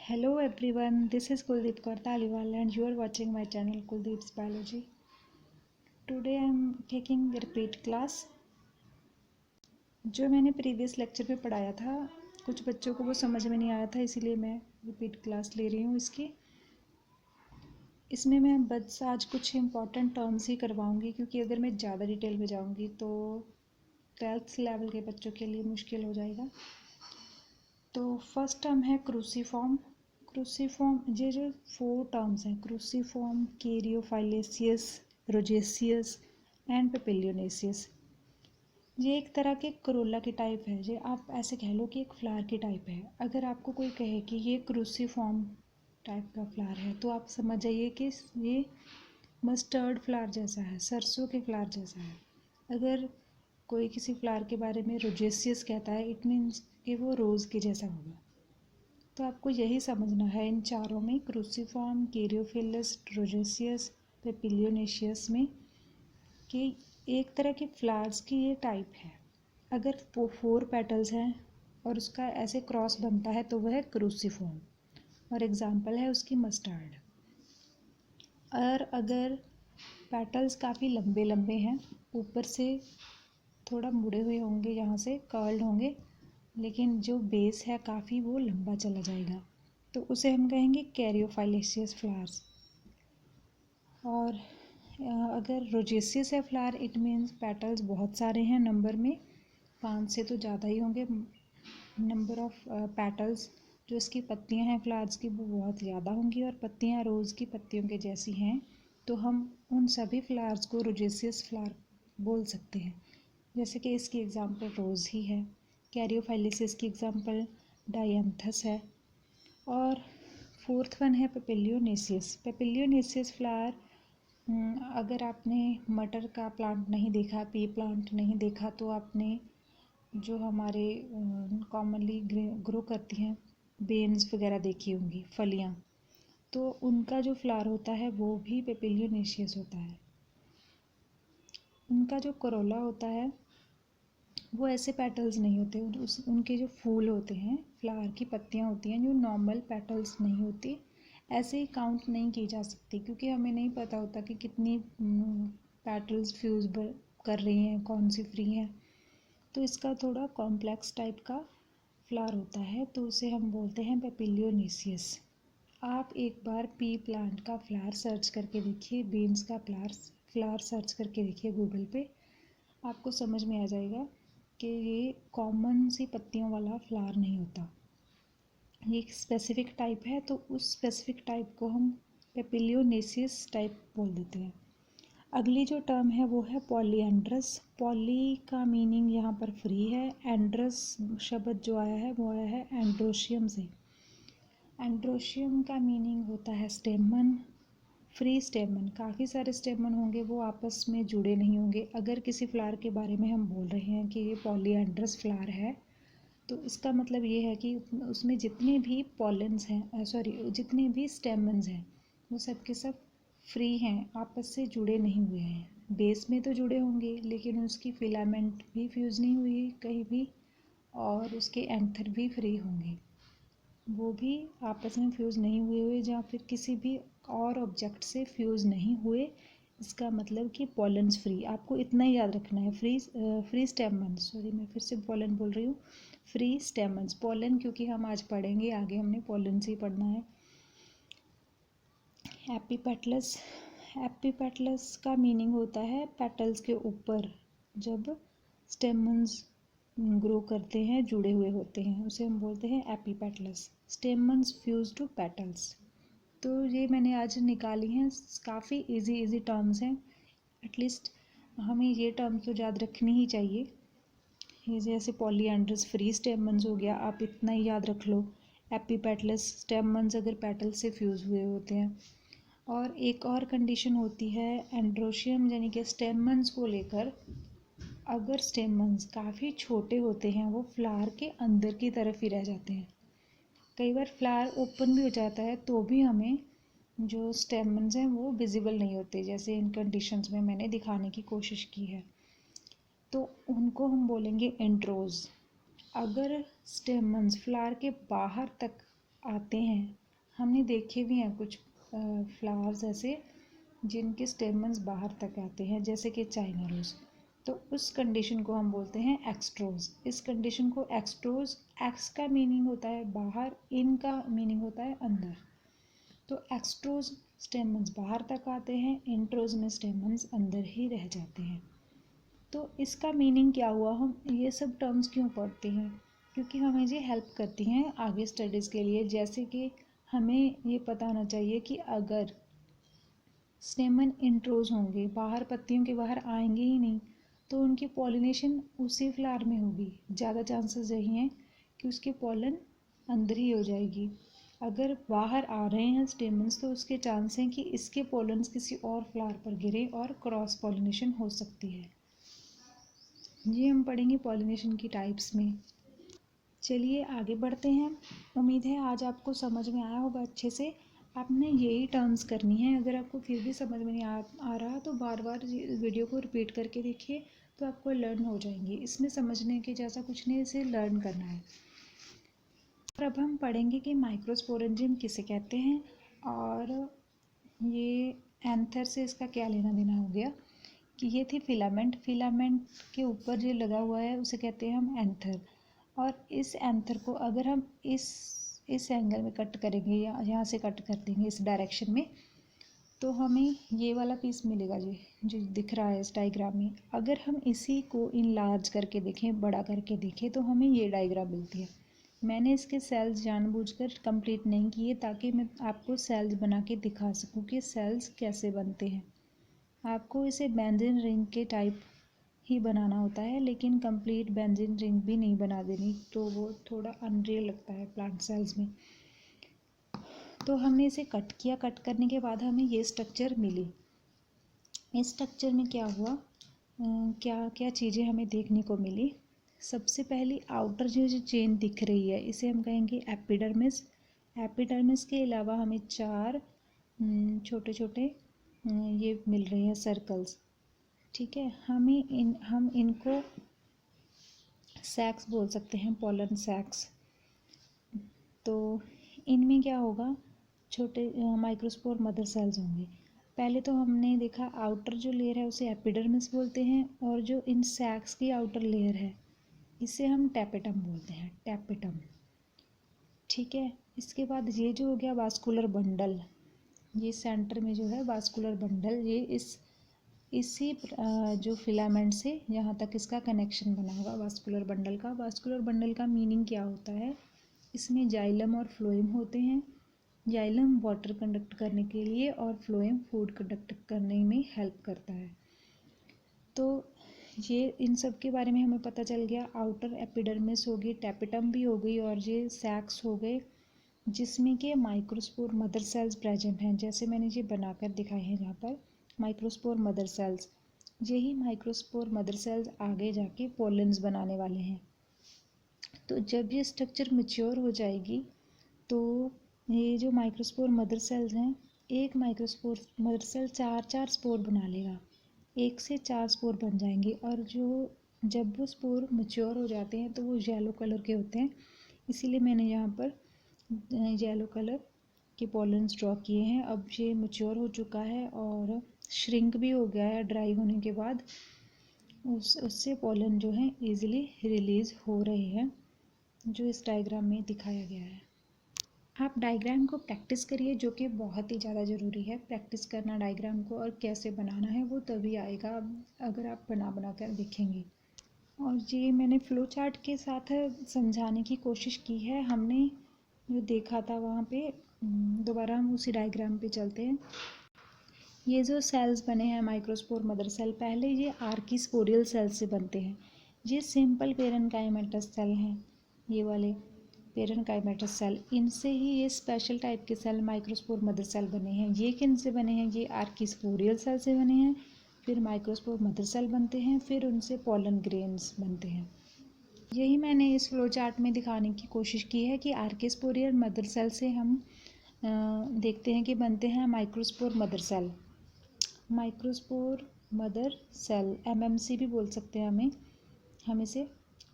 Hello everyone, this is Kuldeep Kaur Taliwal and you are watching my channel Kuldeep's Biology. Today I am taking the repeat class. जो मैंने previous lecture में पढ़ाया था कुछ बच्चों को वो समझ में नहीं आया था, इसीलिए मैं रिपीट क्लास ले रही हूँ इसकी। इसमें मैं बस आज कुछ इम्पॉर्टेंट टर्म्स ही करवाऊँगी, क्योंकि अगर मैं ज़्यादा डिटेल में जाऊँगी तो 12th लेवल के बच्चों के लिए मुश्किल हो जाएगा। तो फर्स्ट टर्म है क्रूसीफॉर्म। क्रूसीफॉर्म, ये जो 4 टर्म्स हैं, क्रूसीफॉर्म, कैरियोफाइलेसियस, रोजेसियस एंड पेपिलियोनेसियस, ये एक तरह के करोला की टाइप है। ये आप ऐसे कह लो कि एक फ्लावर की टाइप है। अगर आपको कोई कहे कि ये क्रूसीफॉर्म टाइप का फ्लावर है तो आप समझ जाइए कि ये मस्टर्ड फ्लावर जैसा है, सरसों के फ्लावर जैसा है। अगर कोई किसी फ्लावर के बारे में रोजेसियस कहता है, इट मीन्स कि वो रोज़ के जैसा होगा। तो आपको यही समझना है इन चारों में, क्रूसीफॉर्म, कैरियोफिलस, रोजेसियस, पेपिलियोनेशियस में, कि एक तरह के फ्लावर्स की ये टाइप है। अगर 4 पेटल्स हैं और उसका ऐसे क्रॉस बनता है तो वह है क्रूसीफॉर्म, और एग्जाम्पल है उसकी मस्टर्ड। और अगर पेटल्स काफ़ी लंबे लंबे हैं, ऊपर से थोड़ा मुड़े हुए होंगे, यहाँ से कर्ल्ड होंगे, लेकिन जो बेस है काफ़ी वो लंबा चला जाएगा, तो उसे हम कहेंगे कैरियोफाइलेसियस फ्लावर्स। और अगर रोजेसियस है फ्लावर, इट मीन्स पेटल्स बहुत सारे हैं, नंबर में 5 से तो ज़्यादा ही होंगे। नंबर ऑफ पेटल्स, जो इसकी पत्तियां हैं फ्लावर्स की, वो बहुत ज़्यादा होंगी, और पत्तियां रोज़ की पत्तियों के जैसी हैं, तो हम उन सभी फ्लावर्स को रोजेसियस फ्लावर बोल सकते हैं। जैसे कि इसकी एग्जांपल रोज़ ही है। कैरियोफाइलेसिस की एग्जांपल डायंथस है। और 4th वन है पेपिलियोनेसियस। पेपिलियोनेसियस फ्लावर, अगर आपने मटर का प्लांट नहीं देखा, पी प्लांट नहीं देखा, तो आपने जो हमारे कॉमनली ग्रो करती हैं बेन्स वगैरह देखी होंगी, फलियाँ, तो उनका जो फ्लावर होता है वो भी पेपिलियोनेशियस होता है। उनका जो करोला होता है वो ऐसे पेटल्स नहीं होते, उनके जो फूल होते हैं, फ्लावर की पत्तियां होती हैं, जो नॉर्मल पेटल्स नहीं होती, ऐसे ही काउंट नहीं की जा सकती, क्योंकि हमें नहीं पता होता कि कितनी पेटल्स फ्यूज कर रही हैं, कौन सी फ्री हैं। तो इसका थोड़ा कॉम्प्लेक्स टाइप का फ्लावर होता है, तो उसे हम बोलते हैं पेपिलियोनेसियस। आप एक बार पी प्लांट का फ्लावर सर्च करके देखिए, बीन्स का फ्लावर सर्च करके देखिए गूगल पे, आपको समझ में आ जाएगा कि ये कॉमन सी पत्तियों वाला फ्लावर नहीं होता, ये एक स्पेसिफिक टाइप है। तो उस स्पेसिफिक टाइप को हम पेपिलियोनेसियस टाइप बोल देते हैं। अगली जो टर्म है वो है पॉलीएंड्रस। पॉली का मीनिंग यहाँ पर फ्री है। एंड्रस शब्द जो आया है वो आया है एंड्रोशियम से। एंड्रोशियम का मीनिंग होता है स्टेमन, फ्री स्टेमन। काफ़ी सारे स्टेमन होंगे, वो आपस में जुड़े नहीं होंगे। अगर किसी फ्लावर के बारे में हम बोल रहे हैं कि ये पॉलीएंड्रस फ्लावर है, तो इसका मतलब ये है कि उसमें जितने भी पॉलेंस हैं, जितने भी स्टेमन्स हैं, वो सब के सब फ्री हैं, आपस से जुड़े नहीं हुए हैं। बेस में तो जुड़े होंगे, लेकिन उसकी फिलामेंट भी फ्यूज़ नहीं हुई कहीं भी, और उसके एंथर भी फ्री होंगे, वो भी आपस में फ्यूज़ नहीं हुए या फिर किसी भी और ऑब्जेक्ट से फ्यूज़ नहीं हुए। इसका मतलब कि पॉलेंस फ्री। आपको इतना ही याद रखना है, फ्री स्टेमन्स, मैं फिर से पॉलन बोल रही हूँ, फ्री स्टेमन्स। पॉलन क्योंकि हम आज पढ़ेंगे, आगे हमने पॉलन से ही पढ़ना है। एपिपेटलस। एपिपेटलस का मीनिंग होता है पेटल्स के ऊपर जब स्टेमन्स ग्रो करते हैं, जुड़े हुए होते हैं, उसे हम बोलते हैं epipetalous. Stamens fuse to petals. तो ये मैंने आज निकाली हैं, काफ़ी इजी टर्म्स हैं, एटलीस्ट हमें ये टर्म तो याद रखनी ही चाहिए। ये जैसे पॉलीएंड्रस फ्री स्टेमन्स हो गया, आप इतना ही याद रख लो। एपिपेटलस, स्टेमन्स अगर पेटल से फ्यूज़ हुए होते हैं। और एक और कंडीशन होती है एंड्रोशियम, यानी कि स्टेमन्स को लेकर, अगर स्टेमन्स काफ़ी छोटे होते हैं, वो फ्लावर के अंदर की तरफ ही रह जाते हैं। कई बार फ्लावर ओपन भी हो जाता है तो भी हमें जो स्टेमन्स हैं वो विजिबल नहीं होते, जैसे इन कंडीशंस में मैंने दिखाने की कोशिश की है, तो उनको हम बोलेंगे एंड्रोज। अगर स्टेमन्स फ्लावर के बाहर तक आते हैं, हमने देखे भी हैं कुछ फ्लावर्स ऐसे जिनके स्टेमन्स बाहर तक आते हैं, जैसे कि चाइना रोज़। तो उस कंडीशन को हम बोलते हैं एक्सट्रोज। इस कंडीशन को एक्सट्रोज, एक्स का मीनिंग होता है बाहर, इन का मीनिंग होता है अंदर। तो एक्सट्रोज स्टेमन्स बाहर तक आते हैं, इंट्रोज में स्टेमन्स अंदर ही रह जाते हैं। तो इसका मीनिंग क्या हुआ, हम ये सब टर्म्स क्यों पढ़ते हैं? क्योंकि हमें ये हेल्प करती हैं आगे स्टडीज़ के लिए। जैसे कि हमें ये पता होना चाहिए कि अगर स्टेमन इंट्रोज होंगे, बाहर पत्तियों के बाहर आएंगे ही नहीं, तो उनकी पॉलिनेशन उसी फ्लावर में होगी। ज़्यादा चांसेस यही हैं कि उसकी पॉलन अंदर ही हो जाएगी। अगर बाहर आ रहे हैं स्टेमन्स तो उसके चांस हैं कि इसके पॉलन्स किसी और फ्लावर पर गिरे और क्रॉस पॉलिनेशन हो सकती है। ये हम पढ़ेंगे पॉलिनेशन की टाइप्स में। चलिए आगे बढ़ते हैं। उम्मीद है आज आपको समझ में आया होगा अच्छे से। आपने यही टर्म्स करनी है। अगर आपको फिर भी समझ में नहीं आ रहा तो बार बार वीडियो को रिपीट करके देखिए, तो आपको लर्न हो जाएंगी। इसमें समझने के जैसा कुछ नहीं, इसे लर्न करना है। और अब हम पढ़ेंगे कि माइक्रोस्पोरेंजियम किसे कहते हैं, और ये एंथर से इसका क्या लेना देना हो गया कि ये थी फिलामेंट। फिलामेंट के ऊपर जो लगा हुआ है उसे कहते हैं हम एंथर। और इस एंथर को अगर हम इस एंगल में कट करेंगे या यहाँ से कट कर देंगे इस डायरेक्शन में, तो हमें ये वाला पीस मिलेगा जी, जो दिख रहा है इस डायग्राम में। अगर हम इसी को इनलार्ज करके देखें, बड़ा करके देखें, तो हमें ये डायग्राम मिलती है। मैंने इसके सेल्स जानबूझकर कंप्लीट नहीं किए ताकि मैं आपको सेल्स बना के दिखा सकूं कि सेल्स कैसे बनते हैं। आपको इसे बेंजीन रिंग के टाइप ही बनाना होता है, लेकिन कंप्लीट बेंजीन रिंग भी नहीं बना देनी, तो वो थोड़ा अनरियल लगता है प्लांट सेल्स में। तो हमने इसे कट किया, कट करने के बाद हमें ये स्ट्रक्चर मिली। इस स्ट्रक्चर में क्या हुआ, क्या क्या चीज़ें हमें देखने को मिली। सबसे पहली आउटर जो चेन दिख रही है इसे हम कहेंगे एपिडर्मिस। एपिडर्मिस के अलावा हमें 4 छोटे छोटे ये मिल रहे हैं सर्कल्स। ठीक है, हम इनको सैक्स बोल सकते हैं, पोलन सैक्स। तो इनमें क्या होगा, छोटे माइक्रोस्पोर मदर सेल्स होंगे। पहले तो हमने देखा आउटर जो लेयर है उसे एपिडर्मिस बोलते हैं, और जो इन सैक्स की आउटर लेयर है इसे हम टैपेटम बोलते हैं, टैपेटम। ठीक है, इसके बाद ये जो हो गया वास्कुलर बंडल, ये सेंटर में जो है वास्कुलर बंडल, ये इसी जो फिलामेंट से यहाँ तक इसका कनेक्शन बना होगा वास्कुलर बंडल का। वास्कुलर बंडल का मीनिंग क्या होता है, इसमें जाइलम और फ्लोएम होते हैं। जाइलम वाटर कंडक्ट करने के लिए और फ्लोएम फूड कंडक्ट करने में हेल्प करता है। तो ये इन सब के बारे में हमें पता चल गया। आउटर एपिडर्मिस हो गई, टैपेटम भी हो गई, और ये सैक्स हो गए जिसमें कि माइक्रोस्पोर मदर सेल्स प्रेजेंट हैं, जैसे मैंने ये बनाकर दिखाए हैं यहाँ पर माइक्रोस्पोर मदर सेल्स। यही माइक्रोस्पोर मदर सेल्स आगे जाके पोलन्स बनाने वाले हैं। तो जब ये स्ट्रक्चर मैच्योर हो जाएगी तो ये जो माइक्रोस्पोर मदर सेल्स हैं, एक माइक्रोस्पोर मदर सेल 4 स्पोर बना लेगा, 1 से 4 स्पोर बन जाएंगे। और जब वो स्पोर मैच्योर हो जाते हैं तो वो येलो कलर के होते हैं, इसीलिए मैंने यहाँ पर येलो कलर के पॉलन्स ड्रॉ किए हैं। अब ये मैच्योर हो चुका है और श्रिंक भी हो गया है ड्राई होने के बाद। उससे पॉलन जो है ईजिली रिलीज़ हो रहे हैं, जो इस डायग्राम में दिखाया गया है। आप डायग्राम को प्रैक्टिस करिए, जो कि बहुत ही ज़्यादा ज़रूरी है। प्रैक्टिस करना डायग्राम को, और कैसे बनाना है वो तभी आएगा अगर आप बना कर देखेंगे। और ये मैंने फ्लो चार्ट के साथ समझाने की कोशिश की है। हमने जो देखा था वहाँ पे, दोबारा हम उसी डायग्राम पे चलते हैं। ये जो सेल्स बने हैं माइक्रोस्पोर मदर सेल, पहले ये आर्किस्पोरियल सेल से बनते हैं। ये सिंपल पेरेनकाइमेटस सेल हैं, ये वाले पेरेनकाइमेटस सेल। इनसे ही ये स्पेशल टाइप के सेल माइक्रोस्पोर मदर सेल बने हैं। ये किन से बने हैं, ये आर्किस्पोरियल सेल से बने हैं, फिर माइक्रोस्पोर मदर सेल बनते हैं, फिर उनसे पोलन ग्रेन्स बनते हैं। यही मैंने इस फ्लो चार्ट में दिखाने की कोशिश की है कि आर्किस्पोरियल मदर सेल से हम देखते हैं कि बनते हैं microspore mother cell. Microspore mother cell, MMC भी बोल सकते हैं हम इसे।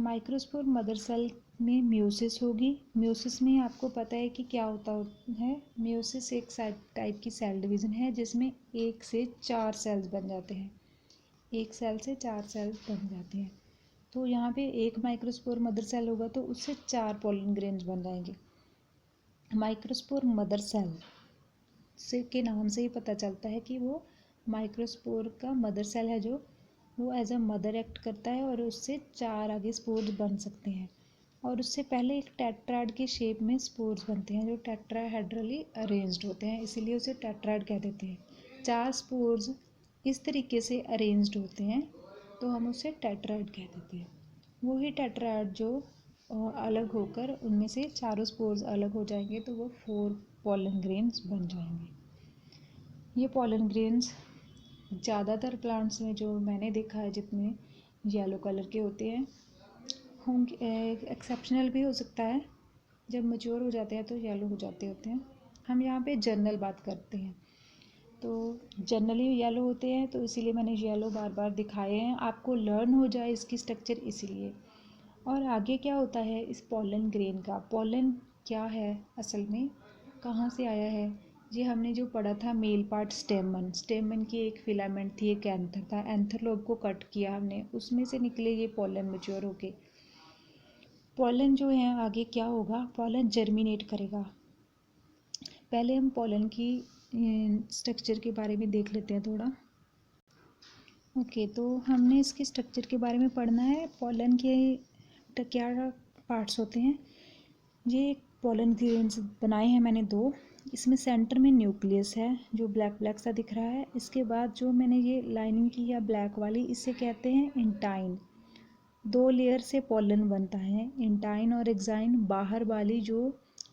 माइक्रोस्पोर मदर सेल में म्यूसिस होगी। म्यूसिस में आपको पता है कि क्या होता है। म्यूसिस एक टाइप की सेल डिवीज़न है जिसमें 1 से 4 सेल्स बन जाते हैं। 1 सेल से 4 सेल्स बन जाते हैं। तो यहाँ पे एक माइक्रोस्पोर मदर सेल होगा तो उससे 4 पोलन ग्रेन्स बन जाएंगे। माइक्रोस्पोर मदर सेल से के नाम से ही पता चलता है कि वो माइक्रोस्पोर का मदर सेल है, जो वो एज अ मदर एक्ट करता है और उससे 4 आगे स्पोर्स बन सकते हैं। और उससे पहले एक टेट्राड के शेप में स्पोर्स बनते हैं जो टेट्राहेड्रली अरेंज्ड होते हैं, इसीलिए उसे टेट्राड कह देते हैं। 4 स्पोर्स इस तरीके से अरेंज्ड होते हैं तो हम उसे टेट्राड कह देते हैं। वही टेट्राड जो अलग होकर उनमें से चारों स्पोर्स अलग हो जाएंगे तो वो 4 पोलन ग्रेन्स बन जाएंगे। ये पोलन ग्रेन्स ज़्यादातर प्लांट्स में जो मैंने देखा है जितने येलो कलर के होते हैं होंगे, एक्सेप्शनल भी हो सकता है, जब मैच्योर हो जाते हैं तो येलो हो जाते होते हैं। हम यहाँ पे जनरल बात करते हैं तो जनरली येलो होते हैं, तो इसीलिए मैंने येलो बार बार दिखाए हैं, आपको लर्न हो जाए इसकी स्ट्रक्चर इसलिए। और आगे क्या होता है इस पोलन ग्रेन का, पोलन क्या है असल में, कहाँ से आया है, ये हमने जो पढ़ा था मेल पार्ट स्टेमन, स्टेमन की एक फिलामेंट थी, एक एंथर था, एंथर लोब को कट किया हमने, उसमें से निकले ये पोलन मैच्योर होके। पोलन जो है आगे क्या होगा, पोलन जर्मिनेट करेगा। पहले हम पोलन की स्ट्रक्चर के बारे में देख लेते हैं थोड़ा। ओके, तो हमने इसके स्ट्रक्चर के बारे में पढ़ना है। पोलन के क्या पार्ट्स होते हैं, ये पोलन ग्रेन्स बनाए हैं मैंने 2। इसमें सेंटर में न्यूक्लियस है जो ब्लैक ब्लैक सा दिख रहा है। इसके बाद जो मैंने ये लाइनिंग की है ब्लैक वाली, इसे कहते हैं इंटाइन। 2 लेयर से पोलन बनता है, इंटाइन और एक्साइन। बाहर वाली जो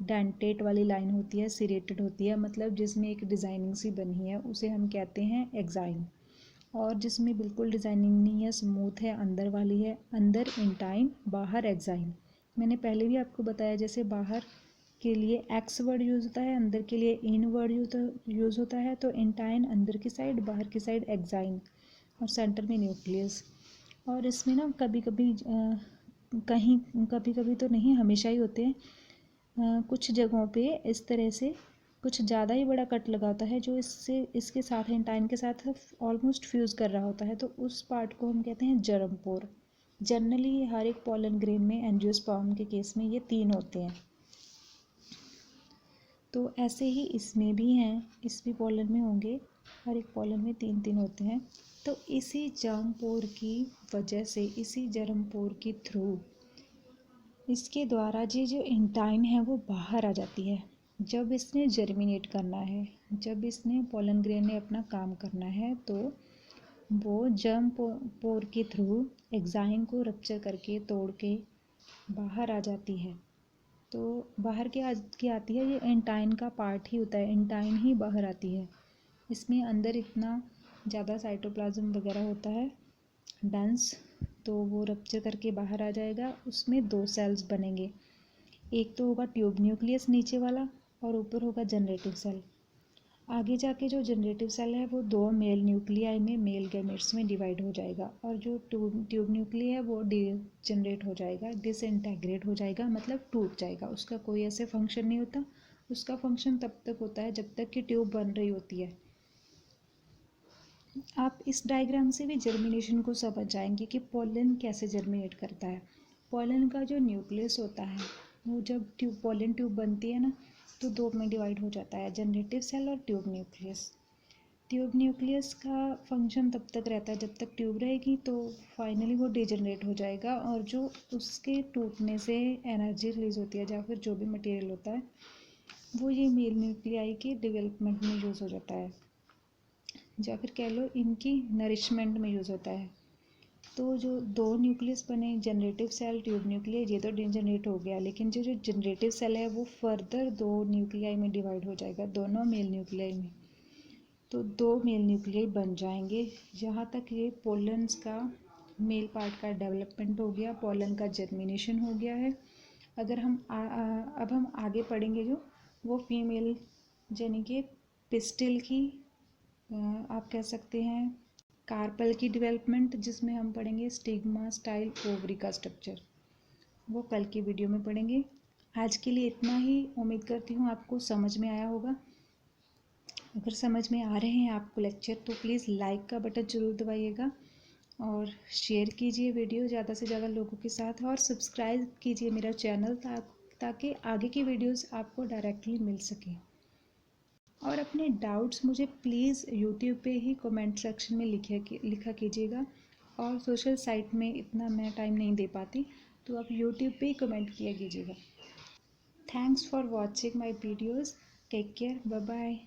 डेंटेट वाली लाइन होती है, सिरेटेड होती है, मतलब जिसमें एक डिज़ाइनिंग सी बनी है, उसे हम कहते हैं एक्साइन। और जिसमें बिल्कुल डिज़ाइनिंग नहीं है, स्मूथ है, अंदर वाली है, अंदर इंटाइन, बाहर एक्साइन। मैंने पहले भी आपको बताया जैसे बाहर के लिए एक्स वर्ड यूज़ होता है, अंदर के लिए इन वर्ड यूज़ होता है। तो इंटाइन अंदर की साइड, बाहर की साइड एक्साइन, और सेंटर में न्यूक्लियस। और इसमें ना कभी कभी कभी कभी तो नहीं, हमेशा ही होते हैं, कुछ जगहों पे इस तरह से कुछ ज़्यादा ही बड़ा कट लगा होता है जो इसके साथ इंटाइन के साथ ऑलमोस्ट फ्यूज़ कर रहा होता है, तो उस पार्ट को हम कहते हैं जर्म पोर। जनरली हर एक पोलन ग्रेन में, एंजियोस्पर्म के केस में, ये 3 होते हैं। तो ऐसे ही इसमें भी हैं, इस भी पोलन में होंगे, हर एक पोलन में 3 होते हैं। तो इसी जर्म पोर की वजह से, इसी जर्म पोर के थ्रू, इसके द्वारा ये जो इंटाइन है वो बाहर आ जाती है। जब इसने जर्मिनेट करना है, जब इसने पोलन ग्रेन ने अपना काम करना है, तो वो जर्म पोर के थ्रू एक्साइन को रप्चर करके, तोड़ के बाहर आ जाती है। तो बाहर की आती है, ये इंटाइन का पार्ट ही होता है, इंटाइन ही बाहर आती है। इसमें अंदर इतना ज़्यादा साइटोप्लाज्म वगैरह होता है डेंस, तो वो रप्चर करके बाहर आ जाएगा। उसमें 2 सेल्स बनेंगे, एक तो होगा ट्यूब न्यूक्लियस नीचे वाला, और ऊपर होगा जनरेटिव सेल। आगे जाके जो जनरेटिव सेल है वो 2 मेल न्यूक्लियाई में, मेल गैमेट्स में डिवाइड हो जाएगा, और जो ट्यूब न्यूक्लिय है वो जनरेट हो जाएगा, डिसइंटेग्रेट हो जाएगा, मतलब टूट जाएगा। उसका कोई ऐसे फंक्शन नहीं होता, उसका फंक्शन तब तक होता है जब तक कि ट्यूब बन रही होती है। आप इस डायग्राम से भी जर्मिनेशन को समझ जाएंगे कि पोलन कैसे जर्मिनेट करता है। पोलन का जो न्यूक्लियस होता है वो जब पोलन ट्यूब बनती है ना, तो 2 में डिवाइड हो जाता है, जनरेटिव सेल और ट्यूब न्यूक्लियस। ट्यूब न्यूक्लियस का फंक्शन तब तक रहता है जब तक ट्यूब रहेगी, तो फाइनली वो डिजनरेट हो जाएगा, और जो उसके टूटने से एनर्जी रिलीज होती है या फिर जो भी मटेरियल होता है वो ये मेल न्यूक्लियाई की डेवलपमेंट में यूज़ हो जाता है, या फिर कह लो इनकी नरिशमेंट में यूज़ होता है। तो जो 2 न्यूक्लियस बने, जनरेटिव सेल, ट्यूब न्यूक्लियस, ये तो डिजनरेट हो गया, लेकिन जो जनरेटिव सेल है वो फर्दर 2 न्यूक्लियाई में डिवाइड हो जाएगा, दोनों मेल न्यूक्लियाई में। तो 2 मेल न्यूक्लियाई बन जाएंगे। यहाँ तक ये पोलन्स का मेल पार्ट का डेवलपमेंट हो गया, पोलन का जर्मिनेशन हो गया है। अगर हम अब हम आगे पढ़ेंगे जो वो फीमेल यानी कि पिस्टिल की, आप कह सकते हैं कार्पल की डेवलपमेंट, जिसमें हम पढ़ेंगे स्टिग्मा स्टाइल ओवरी का स्ट्रक्चर। वो कल की वीडियो में पढ़ेंगे। आज के लिए इतना ही। उम्मीद करती हूँ आपको समझ में आया होगा। अगर समझ में आ रहे हैं आपको लेक्चर तो प्लीज़ लाइक का बटन ज़रूर दबाइएगा और शेयर कीजिए वीडियो ज़्यादा से ज़्यादा लोगों के साथ और सब्सक्राइब कीजिए मेरा चैनल ताकि आगे की वीडियोस आपको डायरेक्टली मिल सके। और अपने डाउट्स मुझे प्लीज़ यूट्यूब पे ही कमेंट सेक्शन में लिखा कीजिएगा। और सोशल साइट में इतना मैं टाइम नहीं दे पाती, तो आप यूट्यूब पे ही कमेंट किया कीजिएगा। Thanks for watching my videos. Take care. Bye bye.